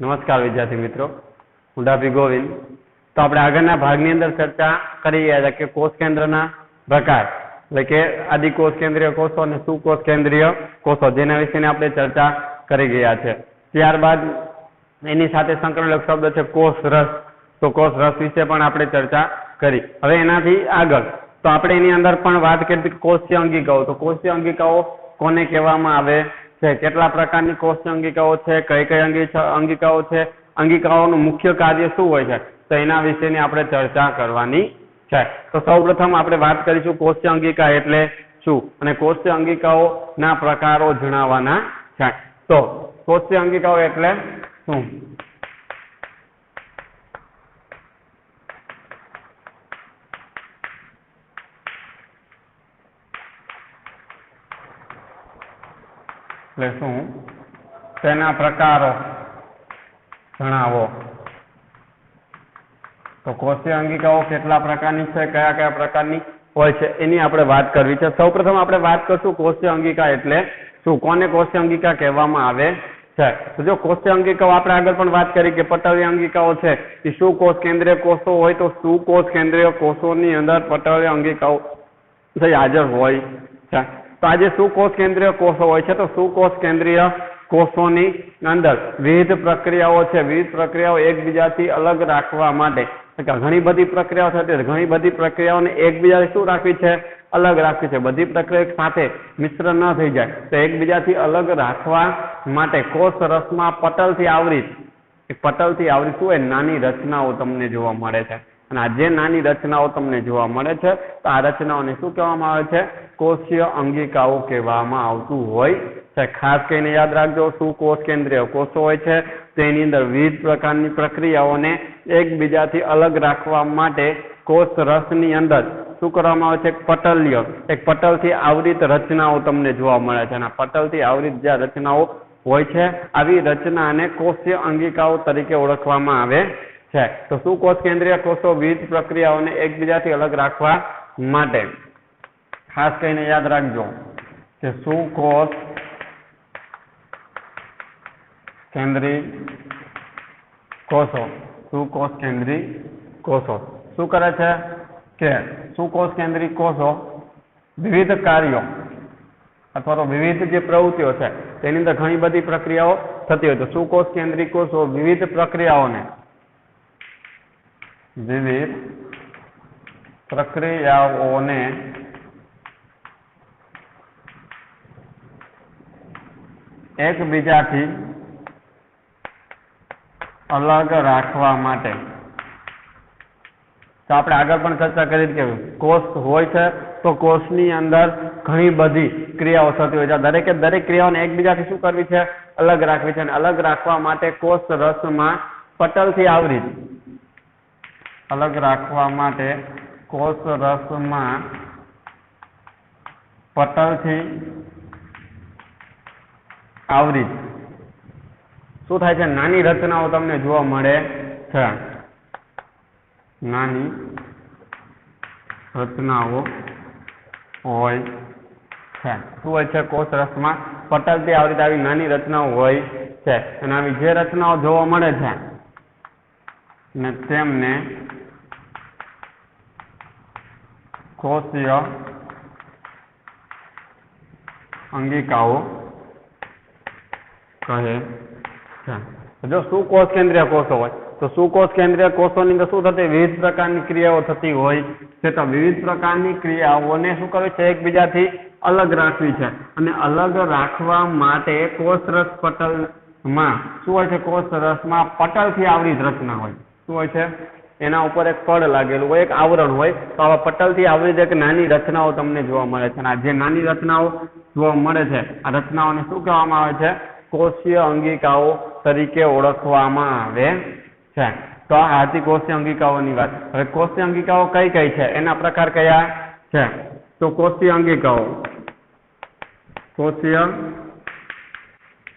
નમસ્કાર વિદ્યાર્થી મિત્રો, હું ડાભી ગોવિંદ. તો આપણે આગળના ભાગની અંદર ચર્ચા કરી રહ્યા હતા કે કોષ કેન્દ્રના પ્રકાર, એટલે કે આદિકોષ કેન્દ્રીય કોષો અને સુકોષ કેન્દ્રીય કોષો, જેના વિશેની આપણે ચર્ચા કરી ગયા છે. ત્યારબાદ એની સાથે સંકળાયેલો શબ્દ છે કોષ રસ. તો કોષ રસ વિશે પણ આપણે ચર્ચા કરી. હવે એનાથી આગળ તો આપણે એની અંદર પણ વાત કરી કોષીય અંગિકાઓ. તો કોષીય અંગિકાઓ કોને કહેવામાં આવે છે, કેટલા પ્રકારની કોષીય અંગિકાઓ છે, કઈ કઈ અંગિકાઓ છે, અંગિકાઓનું મુખ્ય કાર્ય શું હોય છે, તો એના વિશેની આપણે ચર્ચા કરવાની છે. તો સૌપ્રથમ આપણે વાત કરીશું કોષીય અંગિકા એટલે શું અને કોષીય અંગિકાઓ ના પ્રકારો જણાવવાના છે. તો કોષીય અંગિકાઓ એટલે શું? એટલે શું, તેના પ્રકારો જણાવો. તો કોષીય અંગિકાઓ કેટલા પ્રકારની છે, કયા કયા પ્રકારની હોય છે, એની આપણે વાત કરવી છે. સૌપ્રથમ આપણે વાત કરશું કોષીય અંગિકા એટલે શું, કોને કોષીય અંગિકા કહેવામાં આવે છે. તો જો કોષીય અંગિકાઓ આપણે આગળ પણ વાત કરી કે પટલીય અંગિકાઓ છે એ સુકોષ કેન્દ્રીય કોષો હોય, તો સુકોષ કેન્દ્રીય કોષોની અંદર પટલીય અંગિકાઓ હાજર હોય છે. તો આજે સુકોષ કેન્દ્રીય કોષો હોય છે, તો સુકોષ કેન્દ્રીય કોષોની અંદર વિવિધ પ્રક્રિયાઓ છે. વિવિધ પ્રક્રિયાઓ એકબીજાથી અલગ રાખવા માટે ઘણી બધી પ્રક્રિયાઓ થતી, ઘણી બધી પ્રક્રિયાઓને એકબીજાથી શું રાખવી છે, અલગ રાખવી છે. બધી પ્રક્રિયા સાથે મિશ્ર ન થઈ જાય તો એકબીજાથી અલગ રાખવા માટે કોષ રસમાં પટલથી આવરિત શું હોય, નાની રચનાઓ તમને જોવા મળે છે. અને આ જે નાની રચનાઓ તમને જોવા મળે છે, તો આ રચનાઓને શું કહેવામાં આવે છે, કોષીય અંગિકાઓ કહેવામાં આવતું હોય છે. ખાસ કરીને યાદ રાખજો, સુકોષ કેન્દ્રીય કોષો હોય છે તેની અંદર વિવિધ પ્રકારની પ્રક્રિયાઓને એકબીજાથી અલગ રાખવા માટે કોષ રસની અંદર શું કરવામાં આવે છે, એક પટલથી આવરિત રચનાઓ તમને જોવા મળે છે. અને પટલથી આવરિત જે રચનાઓ હોય છે, આવી રચનાને કોષીય અંગિકાઓ તરીકે ઓળખવામાં આવે છે. તો સુકોષ કેન્દ્રીય કોષો વિવિધ પ્રક્રિયાઓને એકબીજાથી અલગ રાખવા માટે ખાસ કરીને યાદ રાખજો કે સુકોષ કેન્દ્રીય કોષો શું કરે છે કે સુકોષ કેન્દ્રીય કોષો વિવિધ કાર્યો અથવા તો વિવિધ જે પ્રવૃત્તિઓ છે તેની અંદર ઘણી બધી પ્રક્રિયાઓ થતી હોય. તો સુકોષ કેન્દ્રીય કોષો વિવિધ પ્રક્રિયાઓને એકબીજાથી અલગ રાખવા માટે, તો આપણે આગળ પણ ચર્ચા કરી કે કોષ હોય છે તો કોષની અંદર ઘણી બધી ક્રિયાઓ થતી હોય છે. દરેકે દરેક ક્રિયાઓને એકબીજાથી શું કરવી છે, અલગ રાખવી છે. અને અલગ રાખવા માટે કોષ રસમાં પટલથી આવરિત અલગ રાખવા માટે કોષ રસમાં પટલથી આવરિત શું થાય છે, નાની રચનાઓ તમને જોવા મળે છે. નાની રચનાઓ હોય છે. શું હોય છે, કોષ રસમાં પટલથી આવરિત આવી નાની રચનાઓ હોય છે. અને આવી જે રચનાઓ જોવા મળે છે ને તેમને કોષીય અંગિકાઓ કહે છે. જો સુકોષ કેન્દ્રીય કોષો હોય તો સુકોષ કેન્દ્રીય કોષોની અંદર શું થતી, વિવિધ પ્રકારની ક્રિયાઓ થતી હોય છે. તો વિવિધ પ્રકારની ક્રિયાઓને શું કરવી છે, એકબીજાથી અલગ રાખવી છે. અને અલગ રાખવા માટે કોષ રસ પટલમાં શું હોય છે, કોષ રસમાં પટલથી આવરિત રચના હોય. શું હોય છે, એના ઉપર એક પડ લાગેલું હોય, એક આવરણ હોય. તો આવા પટલથી આવરિત એક નાની રચનાઓ તમને જોવા મળે છે. અને આ જે નાની રચનાઓ જોવા મળે છે, આ રચનાઓને શું કહેવામાં આવે છે, કોષીય અંગિકાઓ તરીકે ઓળખવામાં આવે છે. તો આ હતી કોષીય અંગિકાઓની વાત. હવે કોષીય અંગિકાઓ કઈ કઈ છે, એના પ્રકાર કયા છે? તો કોષીય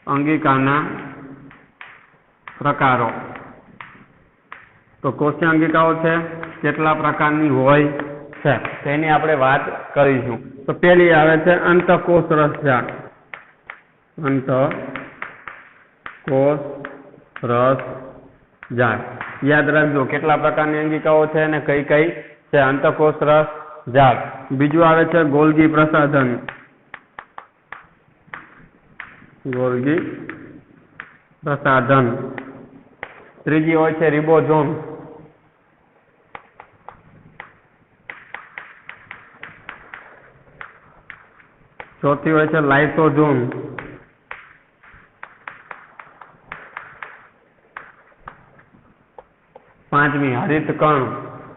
અંગિકાના પ્રકારો. તો કોષીય અંગિકાઓ છે કેટલા પ્રકારની હોય છે તેની આપણે વાત કરીશું. તો પહેલી આવે છે અંતઃકોષ રસજાળ. અંતઃકોષ રસ ઝાડ. યાદ રાખજો કેટલા પ્રકારની અંગિકાઓ છે અને કઈ કઈ છે. અંતઃકોષ રસ ઝાડ. બીજું આવે છે ગોલ્ગી પ્રસાધન. ગોલ્ગી પ્રસાધન. ત્રીજી હોય છે રિબોઝોમ. ચોથી હોય છે લાઇસોઝોમ. પાંચમી હરિત કણ.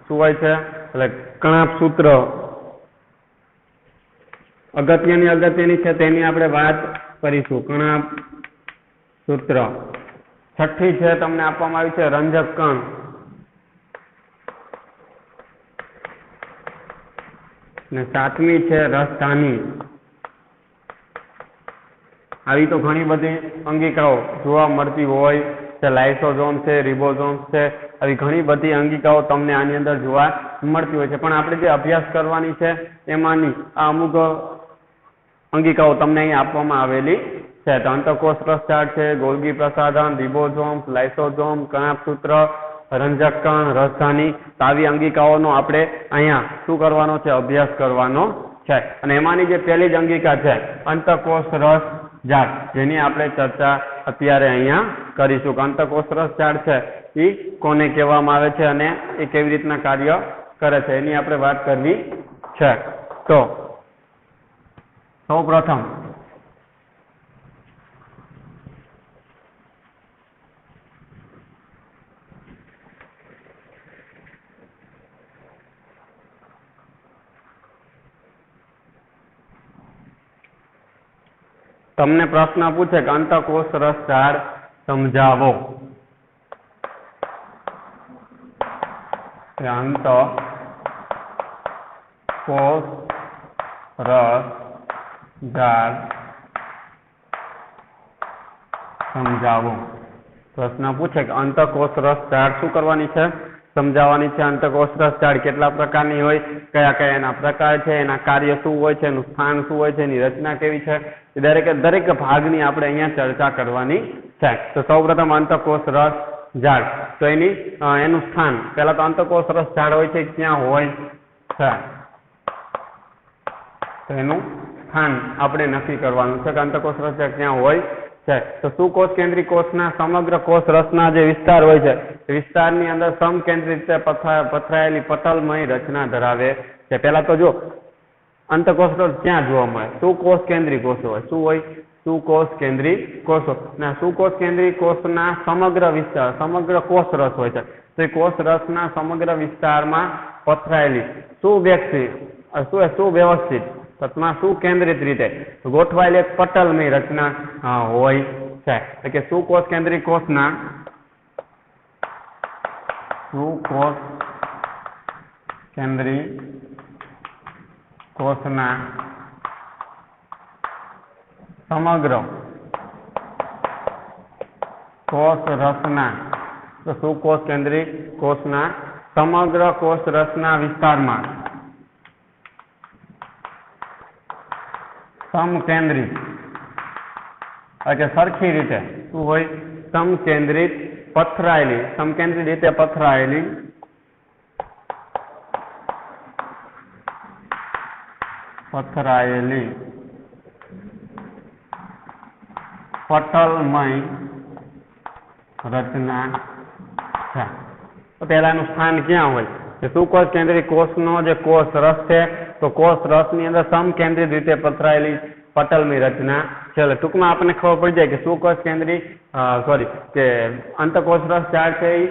શું હોય છે? એટલે કણાપ સૂત્ર. અગત્યની છે તેની આપણે વાત કરીશું. કણાપ સૂત્ર. છઠ્ઠી છે તમને આપવામાં આવી છે રંજક કણ. ને સાતમી છે રસધાની. આવી તો ઘણી બધી અંગિકાઓ જોવા મળતી હોય છે. લાઇસોઝોમ છે, રિબોઝોમ છે, આવી ઘણી બધી અંગિકાઓ તમને આની અંદર જોવા મળતી હોય છે. પણ આપણે જે અભ્યાસ કરવાની છે એમાંની આ અમુક અંગિકાઓ તમને અહીં આપવામાં આવેલી છે. તો અંતઃકોષ રસ ઝાડ છે, ગોલ્ગી પ્રસાધન, રિબોઝોમ, લાઇસોઝોમ, કણાપસૂત્ર, રંજક કણ, રસધાની. તો આવી અંગિકાઓનો આપણે અહીંયા શું કરવાનો છે? અભ્યાસ કરવાનો છે. અને એમાંની જે પહેલી જ અંગિકા છે અંતઃકોષ રસ ઝાડ, જેની આપણે ચર્ચા અત્યારે અહીંયા કરીશું કે અંતઃકોષ રસ ઝાડ છે એ કોને કહેવામાં આવે છે અને એ કેવી રીતના કાર્ય કરે છે એની આપણે વાત કરવી છે. તો સૌ પ્રથમ તમને પ્રશ્ન પૂછે કે અંતઃકોષ રસ ઝાડ સમજાવો. અંતઃકોષ રસ ઝાડ સમજાવો. પ્રશ્ન પૂછે કે અંતઃકોષ રસ ઝાડ શું કરવાની છે? સમજાવવાની છે. અંતઃકોષ રસ ઝાડ કેટલા પ્રકારની હોય, કયા કયા એના પ્રકાર છે, એના કાર્ય શું હોય છે, એનું સ્થાન શું હોય છે, એની રચના કેવી છે, એ દરેક ભાગની આપણે અહીંયા ચર્ચા કરવાની છે. તો સૌપ્રથમ અંતઃકોષ રસ ઝાડ. તો એનું સ્થાન પહેલા તો અંતઃકોષ રસ ઝાડ હોય છે ક્યાં હોય છે? તો એનું સ્થાન આપણે નક્કી કરવાનું છે કે અંતઃકોષ રસ ઝાડ ક્યાં હોય છે. તો સુકોષ કેન્દ્રી કોષના સમગ્ર કોષ રસના જે વિસ્તાર હોય છે એ વિસ્તારની અંદર સમકેન્દ્રિત રીતે પથરાયેલી પટલમય રચના ધરાવે છે. પહેલા તો જો અંતઃકોષ રસ ક્યાં જોવા મળે? સુકોષ કેન્દ્રી કોષો હોય. શું હોય? સુકોષ કેન્દ્રી કોષો. ના સુકોષ કેન્દ્રી કોષના સમગ્ર વિસ્તાર, સમગ્ર કોષ રસ હોય છે. તો એ કોષ રસના સમગ્ર વિસ્તારમાં પથરાયેલી સુવ્યવસ્થિત તથા સુકેન્દ્રિત રીતે ગોઠવાયેલી એક પટલમય રચના હોય છે. એટલે કે સુકોષ કેન્દ્રી કોષના સુકોષ કેન્દ્રી કોષના સમગ્ર કોષ રસના સુકોષ કેન્દ્રી કોષના સમગ્ર કોષ રસના વિસ્તારમાં સમકેન્દ્રિત એટલે સરખી રીતે શું હોય? સમકેન્દ્રિત પથરાયેલી, સમકેન્દ્રિત રીતે પથરાયેલી પટલમય રચના છે. તો પહેલાનું સ્થાન ક્યાં હોય? સુકોષ કેન્દ્રી કોષનો જે કોષ રસ છે તો કોષ રસની અંદર સમકેન્દ્રિત રીતે પથરાયેલી પટલમય રચના છે. એટલે ટૂંકમાં આપણને ખબર પડી જાય કે સુકોષ કેન્દ્રી કે અંતઃકોષ રસ ઝાડ છે એ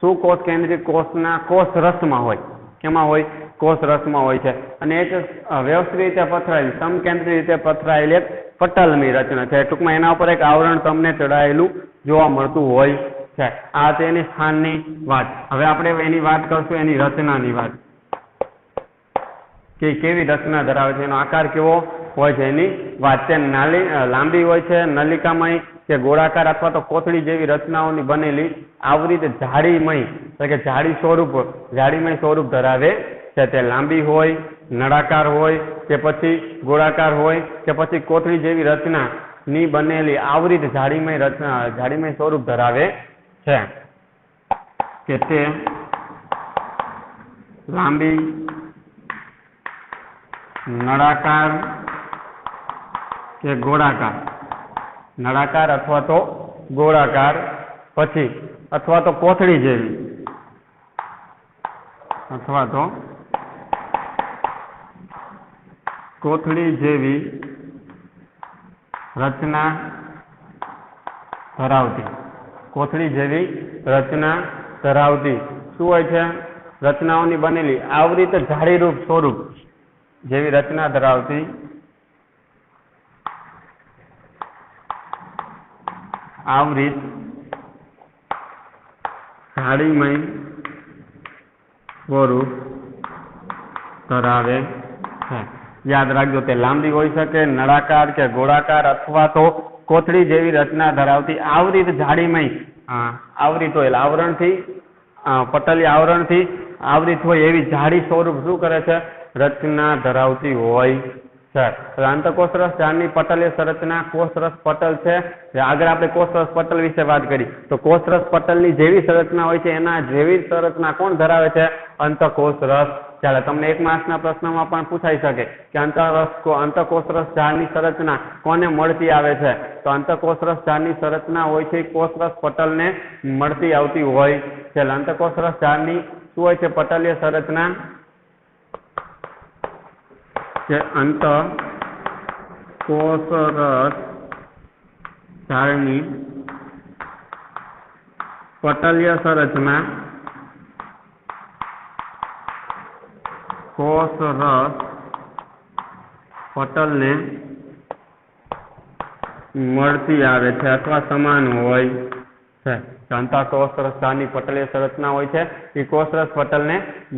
સુકોષ કેન્દ્રી કોષના કોષ રસમાં હોય. કેમાં હોય? કોષ રસમાં હોય છે. અને એક વ્યવસ્થિત રીતે પથરાયેલી, સમકેન્દ્રિત રીતે પથરાયેલી એક પટલમય રચના છે. ટૂંકમાં એના ઉપર એક આવરણ તમને ચડાયેલું જોવા મળતું હોય છે. આ તેની સ્થાનની વાત. હવે આપણે એની વાત કરશું, એની રચનાની વાત કે કેવી રચના ધરાવે છે, એનો આકાર કેવો હોય છે એની વાત છે. લાંબી હોય છે, નલિકામય કે ગોળાકાર અથવા તો કોથળી જેવી રચનાઓની બનેલી આવૃત જાડીમય એટલે કે જાડીમય સ્વરૂપ ધરાવે છે. તે લાંબી હોય, નળાકાર હોય કે પછી ગોળાકાર હોય કે પછી કોથળી જેવી રચનાની બનેલી આવૃત જાડીમય સ્વરૂપ ધરાવે છે કે તે લાંબી, નળાકાર કે ગોળાકાર, નળાકાર અથવા તો ગોળાકાર, પછી અથવા તો કોથળી જેવી, અથવા તો કોથળી જેવી રચના ધરાવતી, કોથળી જેવી રચના ધરાવતી શું હોય છે? રચનાઓની બનેલી આવૃત જાળીરૂપ સ્વરૂપ જેવી રચના ધરાવતી આવૃત જાળીમય સ્વરૂપ ધરાવે છે. યાદ રાખજો, તે લાંબી હોઈ શકે, નળાકાર કે ગોળાકાર અથવા તો કોથળી જેવી રચના ધરાવતી આવૃત જાળીમય, આવૃત હોય આવરણથી, પટલીય આવરણથી આવૃત હોય એવી જાડી સ્વરૂપ શું કરે છે? રચના ધરાવતી હોય છે. અંતઃકોષરસ ઝાડની પટલીય સંરચના કોષરસ પટલ છે. આગળ આપણે કોષરસ પટલ વિશે વાત કરી તો કોષરસ પટલની જેવી સંરચના હોય છે એના જેવી સંરચના કોણ ધરાવે છે? અંતઃકોષરસ ઝાડ. તમને એક માર્ક્સના પ્રશ્નમાં પણ પૂછાઈ શકે કે અંતઃકોષરસ ઝાડની સંરચના કોને મળતી આવે છે? તો અંતઃકોષરસ ઝાડની સંરચના હોય છે કોષરસ પટલને મળતી આવતી હોય છે. અંતઃકોષરસ ઝાડની શું હોય છે? પટલીય સંરચના કે અંતઃકોષરસ ઝાડની પટલીય સંરચના કોષરસ પટલને મળતી આવે છે અથવા સમાન હોય છે. અંતઃકોષરસ ઝાડની પટલીય સંરચના હોય છે એ કોષરસ પટલને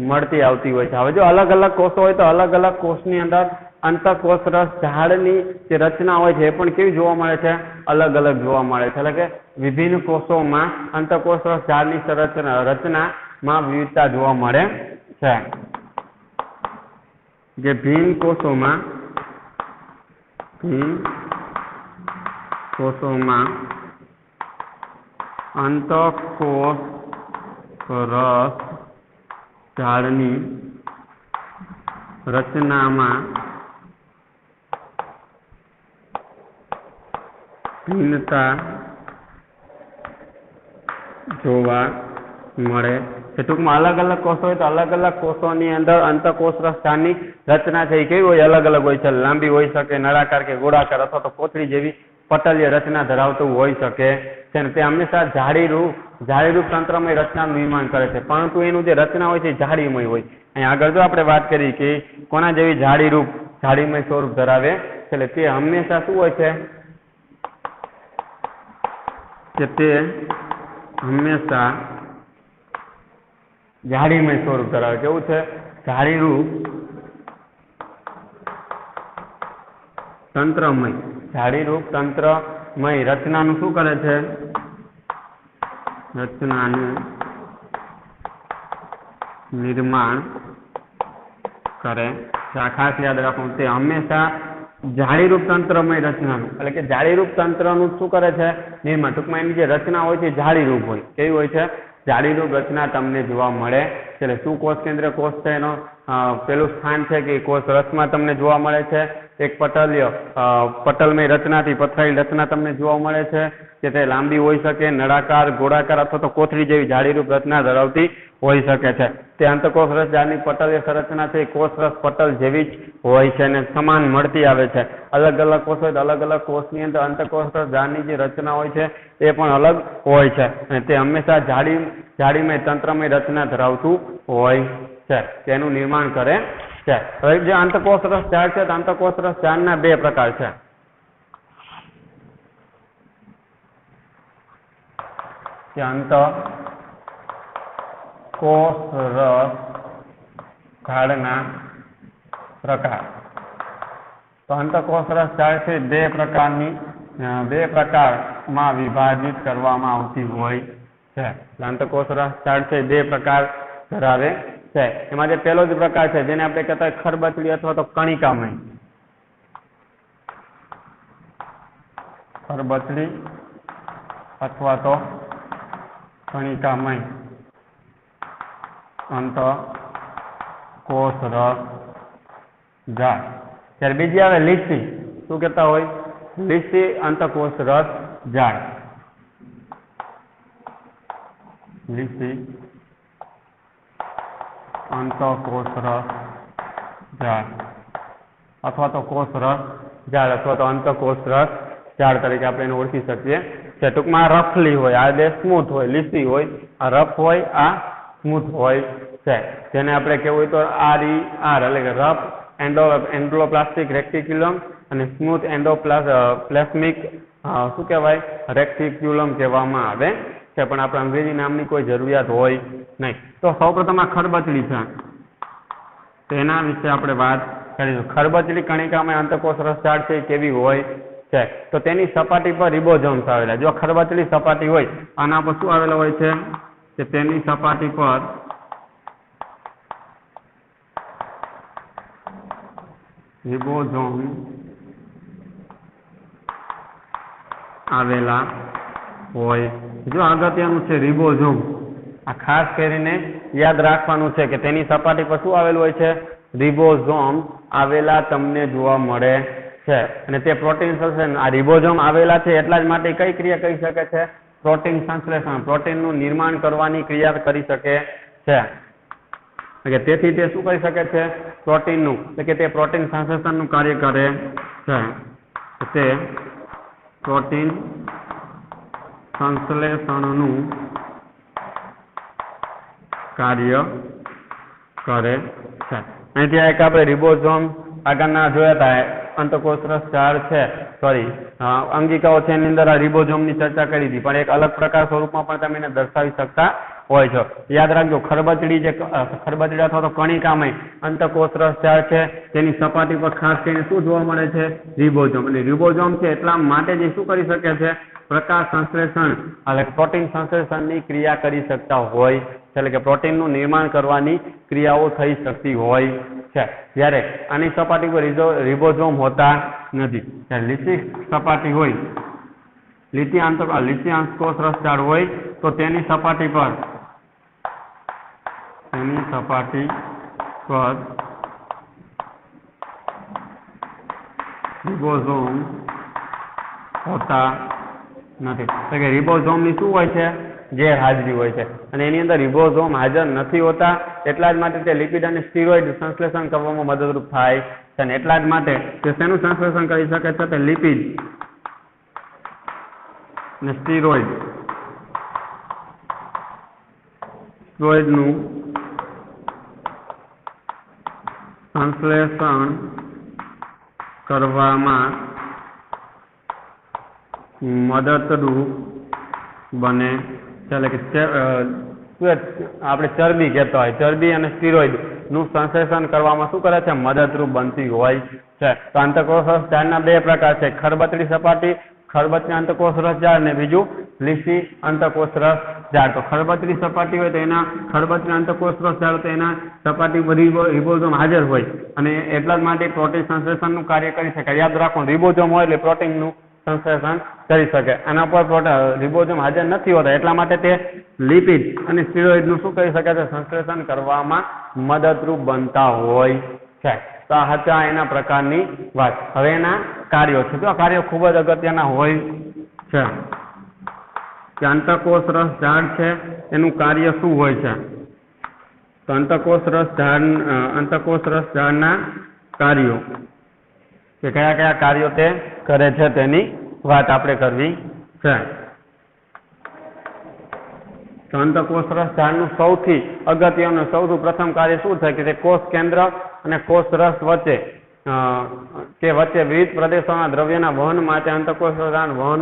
મળતી આવતી હોય છે. હવે જો અલગ અલગ કોષો હોય તો અલગ અલગ કોષની અંદર અંતઃકોષરસ ઝાડની જે રચના હોય છે એ પણ કેવી જોવા મળે છે? અલગ અલગ જોવા મળે છે. એટલે કે વિભિન્ન કોષોમાં અંતઃકોષરસ ઝાડની રચનામાં વિવિધતા જોવા મળે છે. જે ભિન્ન કોષોમાં અંતઃકોષરસ ઝાડની રચનામાં ભિન્નતા જોવા મળે છે. ટૂંકમાં અલગ અલગ કોષો હોય તો અલગ અલગ કોષોની અંદર અંતઃકોષરસ ઝાડની રચના છે એ કેવી હોય? અલગ અલગ હોય છે. લાંબી હોઈ શકે, નળાકાર કે ગોળાકાર અથવા તો કોથળી જેવી પટલીય રચના ધરાવતું હોઈ શકે છે. તે હંમેશા જાળીરૂપ તંત્રમય રચનાનું નિર્માણ કરે છે, પરંતુ એનું જે રચના હોય છે એ જાળીમય હોય. અહીં આગળ જો આપણે વાત કરી કે કોના જેવી જાળીમય સ્વરૂપ ધરાવે એટલે તે હંમેશા શું હોય છે? કે તે હંમેશા જાળીમય સ્વરૂપ ધરાવે. કેવું છે? જાળીરૂપ તંત્રમય, જાળીરૂપ તંત્રમય રચનાનું શું કરે છે? રચનાનું નિર્માણ કરે છે. આ ખાસ યાદ રાખવું, તે હંમેશા જાળીરૂપ તંત્રમય રચનાનું એટલે કે જાળીરૂપ તંત્રનું શું કરે છે? નિર્માણ. ટૂંકમાં એની જે રચના હોય છે જાળીરૂપ હોય. કેવી હોય છે? જાળીરૂપ રચના તમને જોવા મળે છે. એટલે શું કોષ કેન્દ્ર કોષ છે એનો પેલું સ્થાન છે કે કોષ રસમાં તમને જોવા મળે છે. એક પટલમય રચનાથી પથરાયેલી રચના તમને જોવા મળે છે કે તે લાંબી હોઈ શકે, નળાકાર, ગોળાકાર અથવા તો કોથળી જેવી જાળીરૂપ રચના ધરાવતી હોઈ શકે છે. તે અંતઃકોષરસ ઝાડની પટલીય સંરચના છે કોષરસ પટલ જેવી જ હોય છે અને સમાન મળતી આવે છે. અલગ અલગ કોષ હોય તો અલગ અલગ કોષની અંદર અંતઃકોષરસ ઝાડની જે રચના હોય છે એ પણ અલગ હોય છે અને તે હંમેશા જાળીમય તંત્રમય રચના ધરાવતું હોય છે. તેનું નિર્માણ કરે છે. હવે જે અંતઃકોષરસ ઝાડ છે અંતઃકોષરસ ઝાડના બે પ્રકાર છે. કે અંતઃકોષરસ ઝાડના પ્રકાર. તો અંતઃકોષરસ ઝાડ છે બે પ્રકારમાં વિભાજિત કરવામાં આવતી હોય છે. અંતઃકોષરસ ઝાડ છે બે પ્રકાર ધરાવે છે. એમાં જે પહેલો જ પ્રકાર છે જેને આપણે કહેતા હોય ખરબચડી અથવા તો કણિકામય. ખરબચડી અથવા તો કણિકામય અંતઃકોષ રસ જાળ. ત્યારે બીજી આવે લીસી. શું કહેતા હોય? લીસી અંતઃકોષ રસ જાળ. લીસી અંતઃકોષ રસ જાળ અથવા તો કોષ રસ જાળ અથવા તો અંતઃકોષ રસ જાળ તરીકે આપણે એને ઓળખી શકીએ છે. ટૂંકમાં રફલી હોય, આ બે સ્મૂથ હોય, લીસી હોય, આ રફ હોય, આ સ્મૂથ હોય છે. જેને આપણે કેવું હોય તો RER એટલે કે રફ એન્ડોપ્લાસ્ટિક રેક્ટિક્યુલમ અને સ્મૂથ એન્ડોપ્લાસ્મિક શું કહેવાય? રેક્ટિક્યુલમ કહેવામાં આવે છે. પણ આપણે અંગ્રેજી નામની કોઈ જરૂરિયાત હોય નહીં. તો સૌપ્રથમ આ ખરબચડી છે, તેના વિશે આપણે વાત કરીશું. ખરબચડી કણિકામાં અંતઃકોષ રસ જાળ છે કેવી હોય છે? તો તેની સપાટી પર રિબોઝોમ્સ આવેલા. જો ખરબચડી સપાટી હોય, આના પર શું આવેલા હોય છે? કે તેની સપાટી પર રિબોઝોમ આવેલા હોય. જો અગત્યનું છે રિબોઝોમ, આ ખાસ કરીને યાદ રાખવાનું છે કે તેની સપાટી પર શું આવેલું હોય છે? રિબોઝોમ આવેલા તમને જોવા મળે છે. અને તે પ્રોટીન સંશ્લેષણ, આ રિબોઝોમ આવેલા છે એટલા જ માટે કઈ ક્રિયા કરી શકે છે? પ્રોટીન સંશ્લેષણ, પ્રોટીનનું નિર્માણ કરવાની ક્રિયા કરી શકે છે. તેથી તે શું કરી શકે છે? પ્રોટીનનું, એટલે કે તે પ્રોટીન સંશ્લેષણનું કાર્ય કરે છે. તે પ્રોટીન સંશ્લેષણનું કાર્ય કરે છે. અહીંથી એક આપણે રિબોઝોમ આગળના જોયા હતા, અંતઃકોષ રસ જાળ છે, અંગિકાઓ છે, એની અંદર આ રિબોઝોમની ચર્ચા કરી હતી. પણ એક અલગ પ્રકાર સ્વરૂપમાં પણ તમે એને દર્શાવી શકતા હોય છો. યાદ રાખજો, ખરબચડી અથવા તો કણિકામય અંતઃકોષ રસ જાળ છે, તેની સપાટી પર ખાસ કરીને શું જોવા મળે છે? રિબોઝોમ. અને રિબોઝોમ છે એટલા માટે જે શું કરી શકે છે? પ્રકાશ સંશ્લેષણ એટલે પ્રોટીન સંશ્લેષણની ક્રિયા કરી શકતા હોય છે. એટલે કે પ્રોટીનનું નિર્માણ કરવાની ક્રિયાઓ થઈ શકતી હોય છે. જ્યારે આની સપાટી પર રિબોઝોમ હોતા નથી. જ્યારે લીસી સપાટી હોય, લીસી અંતઃકોષ રસ જાળ હોય તો તેની સપાટી પર રિબોઝોમ હોતા નથી. એટલે કે રિબોઝોમની શું હોય છે? ગેરહાજરી હોય છે. અને એની અંદર રિબોઝોમ હાજર નથી હોતા એટલા જ માટે તે લિપિડ અને સ્ટીરોઇડ સંશ્લેષણ કરવામાં મદદરૂપ થાય છે. અને એટલા જ માટે તે શેનું સંશ્લેષણ કરી શકે છે? તે લિપિડ અને સ્ટીરોઇડનું સંશ્લેષણ કરવામાં મદદરૂપ બને છે. એટલે કે આપણે ચરબી કહેતા હોય, ચરબી અને સ્ટીરોઇડ નું સંશ્લેષણ કરવામાં શું કરે છે? મદદરૂપ બનતી હોય છે. તો અંતઃકોષ રસ જાળના બે પ્રકાર છે, ખરબચડી સપાટી, ખરબચડી અંતઃકોષ રસ જાળ, અને બીજું લીસી અંતઃકોષ રસ જાળ. તો ખરબચડી સપાટી હોય તો એના ખરબચડી અંતઃકોષ રસ જાળ તો એના સપાટી પર રિબોઝોમ હાજર હોય અને એટલા જ માટે પ્રોટીન સંશ્લેષણનું કાર્ય કરી શકાય. યાદ રાખો, રિબોઝોમ હોય એટલે પ્રોટીનનું સંશ્લેષણ કરી શકે. આના પર રિબોઝોમ હાજર નથી હોતા એટલા માટે તે લિપિડ અને સ્ટીરોઇડનું શું કરી શકે છે? સંશ્લેષણ કરવામાં મદદરૂપ બનતા હોય છે. તો આ હતા એના પ્રકારની વાત. હવે એના કાર્યો છે. તો આ કાર્યો ખૂબ જ અગત્યના હોય છે. કે અંતઃકોષ રસ જાળ છે એનું કાર્ય શું હોય છે? તો અંતઃકોષ રસ જાળના કાર્યો કે કયા કયા કાર્યો તે કરે છે તેની વાત આપણે કરવી છે. તો અંતઃકોષ રસ જાળનું સૌથી અગત્યનું સૌથી પ્રથમ કાર્ય શું થાય? કે તે કોષ કેન્દ્ર અને કોષ રસ વચ્ચે વિવિધ પ્રદેશોના દ્રવ્યના વહન માટે અંતઃકોષ રસ જાળ વહન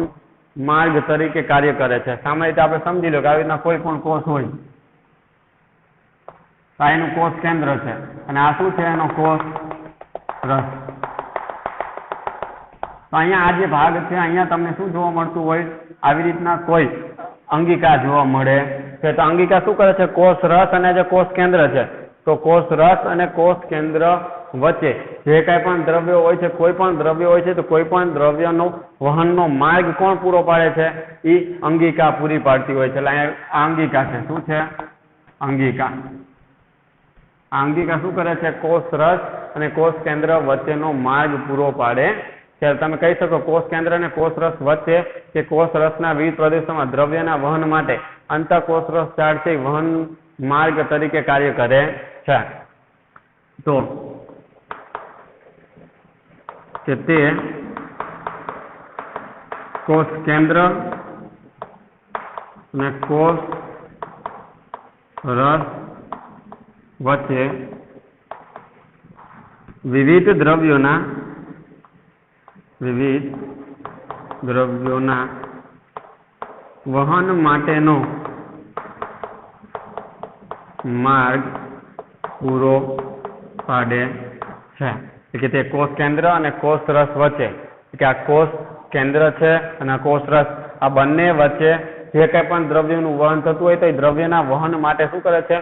માર્ગ તરીકે કાર્ય કરે છે. સામાન્ય રીતે આપણે સમજી લો કે આવી રીતના કોઈ પણ કોષ હોય, આ એનું કોષ કેન્દ્ર છે અને આ શું છે? એનો કોષ રસ. તો અહીંયા આ જે ભાગ છે, અહીંયા તમને શું જોવા મળતું હોય? આવી રીતના કોઈ અંગિકા જોવા મળે છે. તો અંગિકા શું કરે છે? કોષ રસ અને જે કોષ કેન્દ્ર છે, તો કોષ રસ અને કોષ કેન્દ્ર વચ્ચે જે કાંઈ પણ દ્રવ્યો હોય છે, કોઈ પણ દ્રવ્ય હોય છે, તો કોઈ પણ દ્રવ્યનો વહનનો માર્ગ કોણ પૂરો પાડે છે? એ અંગિકા પૂરી પાડતી હોય છે. એટલે અહીંયા આ અંગિકા છે. શું છે? અંગિકા. આ અંગિકા શું કરે છે? કોષ રસ અને કોષ કેન્દ્ર વચ્ચેનો માર્ગ પૂરો પાડે છે. તમે કહી શકો કોષ કેન્દ્ર અને કોષ રસ વચ્ચે કે કોષ રસના વિવિધ પ્રદેશોમાં દ્રવ્યના વહન માટે અંતઃકોષ રસ ઝાડ છે વહન માર્ગ તરીકે કાર્ય કરે છે. તો કે તે કોષ કેન્દ્ર અને કોષ રસ વચ્ચે વિવિધ દ્રવ્યોના વહન માટેનો માર્ગ પૂરો પાડે છે. કે તે કોષ કેન્દ્ર અને કોષ રસ વચ્ચે કે આ કોષ કેન્દ્ર છે અને આ કોષ રસ આ બંને વચ્ચે જે કંઈ પણ દ્રવ્યનું વહન થતું હોય તો એ દ્રવ્યના વહન માટે શું કરે છે?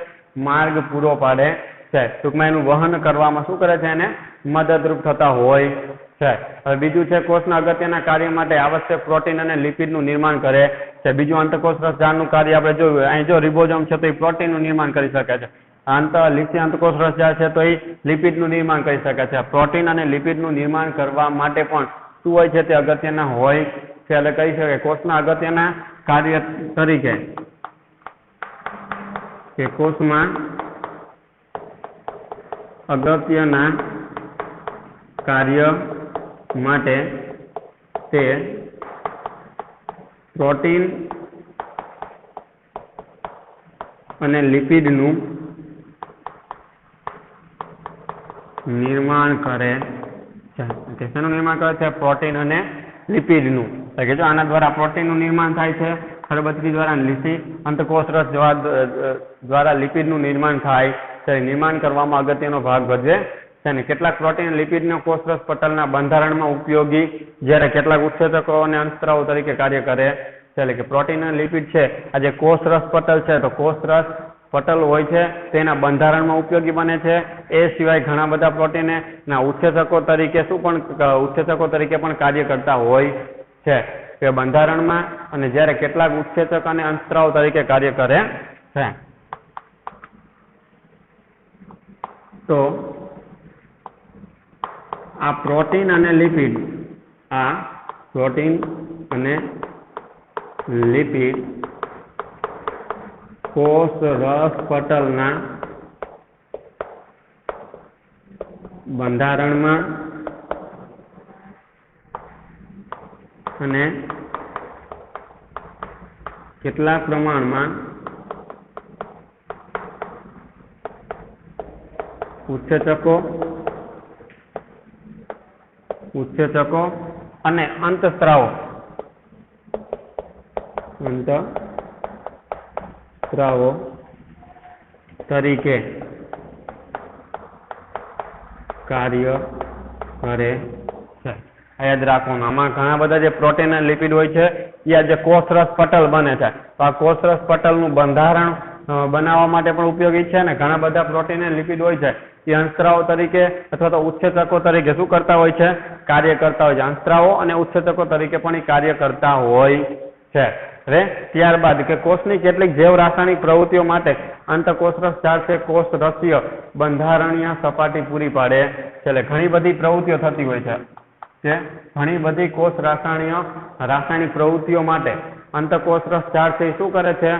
માર્ગ પૂરો પાડે છે. ટૂંકમાં એનું વહન કરવામાં શું કરે છે? એને મદદરૂપ થતા હોય છે. હવે બીજું છે કોષના અગત્યના કાર્ય માટે આવશ્યક પ્રોટીન અને લિપિડનું નિર્માણ કરે છે. બીજું અંતઃકોષ રસ ઝાડનું કાર્ય આપણે જોયું. અહીં જો રિબોઝોમ છે તો એ પ્રોટીનનું નિર્માણ કરી શકે છે. અંતઃકોષ રસ ઝાડ છે તો એ લિપિડનું નિર્માણ કરી શકે છે. પ્રોટીન અને લિપિડનું નિર્માણ કરવા માટે પણ શું હોય છે? તે અગત્યના હોય છે. એટલે કહી શકાય કોષના અગત્યના કાર્ય તરીકે કે કોષમાં અગત્યના કાર્ય માટે તે પ્રોટીન અને લિપિડનું નિર્માણ કરે છે. શેનું નિર્માણ કરે છે? પ્રોટીન અને લિપિડનું. કે જો આના દ્વારા પ્રોટીનનું નિર્માણ થાય છે, ખરબચડી દ્વારા અંતઃકોષ રસ દ્વારા લિપિડનું નિર્માણ થાય છે. નિર્માણ કરવામાં અગત્યનો ભાગ ભજવે છે ને કેટલાક પ્રોટીન અને લિપિડનો કોષ રસ પટલના બંધારણમાં ઉપયોગી, જ્યારે કેટલાક ઉત્સેચકો અને અંતસ્ત્રાવો તરીકે કાર્ય કરે છે. એટલે કે પ્રોટીન અને લિપિડ છે આ જે કોષ રસ પટલ છે તો કોષ રસ પટલ હોય છે તેના બંધારણમાં ઉપયોગી બને છે. એ સિવાય ઘણા બધા પ્રોટીન ના ઉત્સેચકો તરીકે પણ કાર્ય કરતા હોય છે કે બંધારણમાં, અને જ્યારે કેટલાક ઉત્સેચક અને અંતસ્ત્રાવો તરીકે કાર્ય કરે છે. તો આ પ્રોટીન અને લિપિડ કોષ રસ પટલના બંધારણમાં અને કેટલાક પ્રમાણમાં ઉત્સેચકો અને અંતસ્ત્રાવો તરીકે કાર્ય કરે છે. યાદ રાખવાનું આમાં ઘણા બધા જે પ્રોટીન અને લિપિડ હોય છે એ જે કોષરસ પટલ બને છે. તો આ કોષરસ પટલનું બંધારણ બનાવવા માટે પણ ઉપયોગી છે ને ઘણા બધા પ્રોટીન અને લિપિડ હોય છે એ અંતસ્ત્રાવો તરીકે અથવા તો ઉત્સેચકો તરીકે શું કરતા હોય છે? કાર્ય કરતા હોય છે. અંતસ્ત્રાવો અને ઉત્સેચકો તરીકે પણ એ કાર્ય કરતા હોય છે. ત્યારબાદ કે કોષની કેટલીક જૈવ રાસાયણિક પ્રવૃત્તિઓ માટે અંતઃકોષરસ ઝાડ છે કોષ રસીય બંધારણીય સપાટી પૂરી પાડે છે. એટલે ઘણી બધી પ્રવૃત્તિઓ થતી હોય છે કે ઘણી બધી કોષ રાસાયણિક પ્રવૃત્તિઓ માટે અંતઃકોષરસ ઝાડ છે શું કરે છે?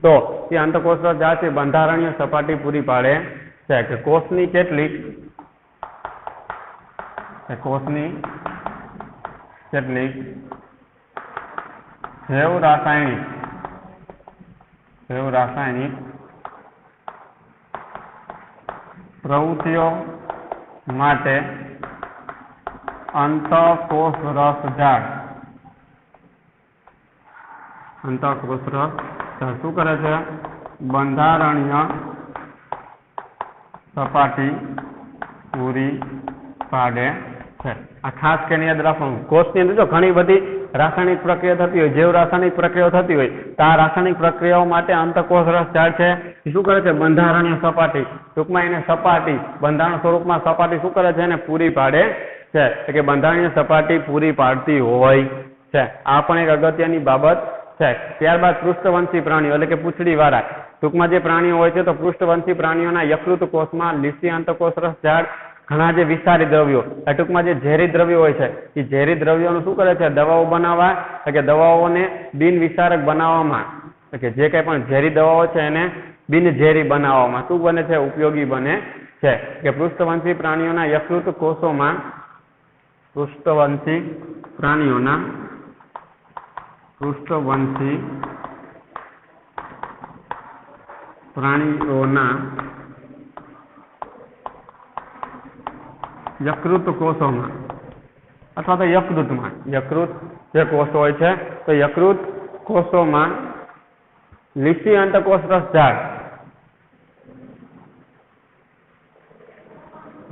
તો એ અંતઃકોષરસ ઝાડ છે બંધારણીય સપાટી પૂરી પાડે છે કે કોષની કેટલીક જૈવ રાસાયણિક પ્રવૃત્તિઓ માટે અંતઃકોષરસ ઝાડ શું કરે છે? બંધારણીય સપાટી પૂરી પાડે છે. આ ખાસ કરીને યાદ રાખવાનું કોષની અંદર જો ઘણી બધી રાસાયણિક પ્રક્રિયા થતી હોય, જેવ રાસાયણિક પ્રક્રિયાઓ થતી હોય તો આ રાસાયણિક પ્રક્રિયાઓ માટે અંતઃકોષ રસ ઝાડ છે એ શું કરે છે? બંધારણીય સપાટી, ટૂંકમાં એને સપાટી, બંધારણ સ્વરૂપમાં સપાટી શું કરે છે? એને પૂરી પાડે છે, કે બંધારણીય સપાટી પૂરી પાડતી હોય છે. આ પણ એક અગત્યની બાબત છે. ત્યારબાદ પૃષ્ઠવંશી પ્રાણીઓ એટલે કે પૂંછડી વાળા, ટૂંકમાં જે પ્રાણીઓ હોય છે તો પૃષ્ઠવંશી પ્રાણીઓના યકૃત કોષમાં લીસી અંતઃકોષ રસ ઝાડ ઘણા જે વિષારી દ્રવ્યો, ટૂંકમાં જે ઝેરી દ્રવ્યો હોય છે એ ઝેરી દ્રવ્યોનું શું કરે છે? દવાઓ બનાવવા, કે દવાઓને બિનવિષારક બનાવવામાં, કે જે કંઈ પણ ઝેરી દવાઓ છે એને બિનઝેરી બનાવવામાં શું બને છે? ઉપયોગી બને છે. કે પૃષ્ઠવંશી પ્રાણીઓના યકૃત કોષોમાં, પૃષ્ઠવંશી પ્રાણીઓના યકૃત કોષોમાં અથવા તો યકૃતમાં, યકૃત જે કોષો હોય છે તો યકૃત કોષોમાં લીસી અંતઃકોષ રસ ઝાડ,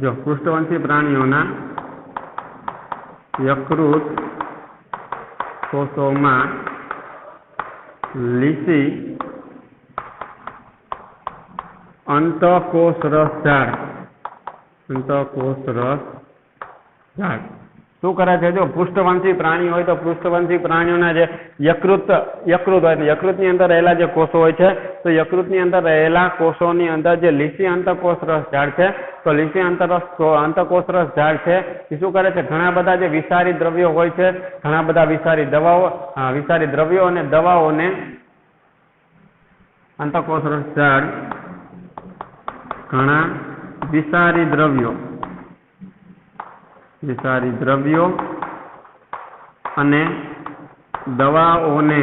જો પૃષ્ઠવંશી પ્રાણીઓના યકૃત કોષોમાં લીસી અંતઃકોષ રસ ઝાડ, અંતઃકોષ રસ ઝાડ શું કરે છે? જો પૃષ્ઠવંશી પ્રાણી હોય તો પૃષ્ઠવંશી પ્રાણીઓના જે યકૃત હોય, યકૃતની અંદર રહેલા જે કોષો હોય છે તો યકૃતની અંદર રહેલા કોષોની અંદર જે લીસી અંતઃકોષ રસ ઝાડ છે તો લીસી અંતઃકોષ રસ ઝાડ છે એ શું કરે છે? ઘણા બધા જે વિષારી દ્રવ્યો હોય છે, ઘણા બધા વિષારી દ્રવ્યો અને દવાઓને અંતઃકોષ રસ ઝાડ ઘણા વિષારી દ્રવ્યો અને દવાઓને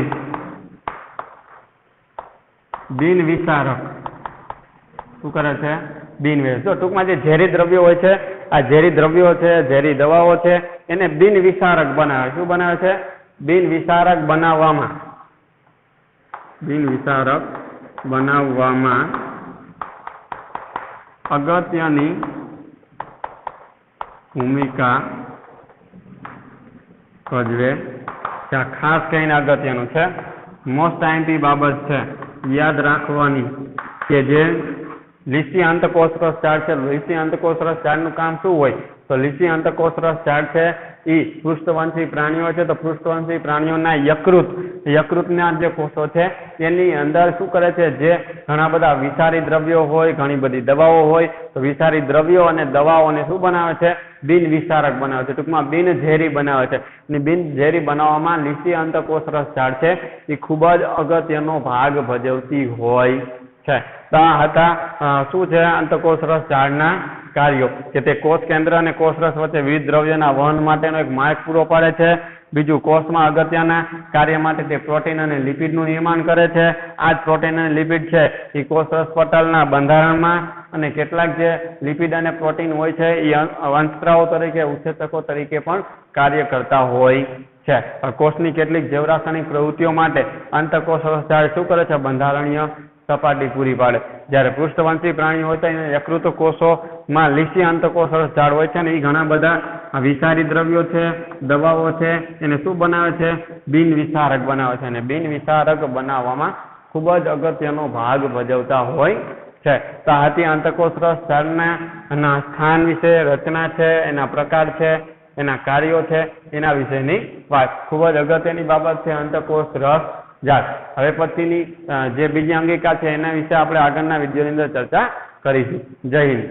બિનવિષારક શું કરે છે? બિનવિષારક. તો ટૂંકમાં જે ઝેરી દ્રવ્યો હોય છે, આ ઝેરી દ્રવ્યો છે, ઝેરી દવાઓ છે એને બિનવિષારક બનાવે. શું બનાવે છે? બિનવિષારક બનાવવામાં અગત્યની ભૂમિકા ભજવે છે. આ ખાસ કહીને અગત્યનું છે, મોસ્ટ આઈમ્પી બાબત છે યાદ રાખવાની, કે જે લીસી અંતઃકોષ રસ ઝાડ છે, લીસી અંતઃકોષ રસ ઝાડનું કામ શું હોય? તો લીસી અંતઃકોષ રસ ઝાડ છે એ પૃષ્ઠવંશી પ્રાણીઓ છે તો પૃષ્ઠવંશી પ્રાણીઓના યકૃતના જે કોષો છે એની અંદર શું કરે છે? જે ઘણા બધા વિષારી દ્રવ્યો હોય, ઘણી બધી દવાઓ હોય તો વિષારી દ્રવ્યો અને દવાઓને શું બનાવે છે? બિનવિષારક બનાવે છે, ટૂંકમાં બિનઝેરી બનાવે છે. અને બિનઝેરી બનાવવામાં લીસી અંતઃકોષ રસ ઝાડ છે એ ખૂબ જ અગત્યનો ભાગ ભજવતી હોય છે. તો આ હતા શું છે? અંતઃકોષ રસ ઝાડના કાર્યો, કે તે કોષ કેન્દ્ર અને કોષ રસ વચ્ચે વિવિધ દ્રવ્યોના વહન માટેનો એક માર્ગ પૂરો પાડે છે. બીજું, કોષમાં અગત્યના કાર્ય માટે તે પ્રોટીન અને લિપિડનું નિર્માણ કરે છે. આ જ પ્રોટીન અને લિપિડ છે એ કોષ રસ પટલના બંધારણમાં અને કેટલાક જે લિપિડ અને પ્રોટીન હોય છે એ અંતસ્ત્રાવો તરીકે, ઉત્સેચકો તરીકે પણ કાર્ય કરતા હોય છે. કોષની કેટલીક જૈવરાસાયણિક પ્રવૃત્તિઓ માટે અંતઃકોષ રસ ઝાડ શું કરે છે? બંધારણીય સપાટી પૂરી પાડે. જ્યારે પૃષ્ઠવંશી પ્રાણીઓ હોય છે યકૃત કોષોમાં લીસી અંતઃકોષ રસ ઝાડ હોય છે ને એ ઘણા બધા વિષારી દ્રવ્યો છે, દવાઓ છે એને શું બનાવે છે? બિનવિષારક બનાવે છે. અને બિનવિષારક બનાવવામાં ખૂબ જ અગત્યનો ભાગ ભજવતા હોય છે. તો આ હતી અંતઃકોષ રસ ઝાડના સ્થાન વિશે, રચના છે, એના પ્રકાર છે, એના કાર્યો છે, એના વિશેની વાત. ખૂબ જ અગત્યની બાબત છે અંતઃકોષ રસ ઝાડ. હવે પછીની જે બીજી અંગિકા છે એના વિશે આપણે આગળના વિડીયોની અંદર ચર્ચા કરીશું. જય હિન્દ.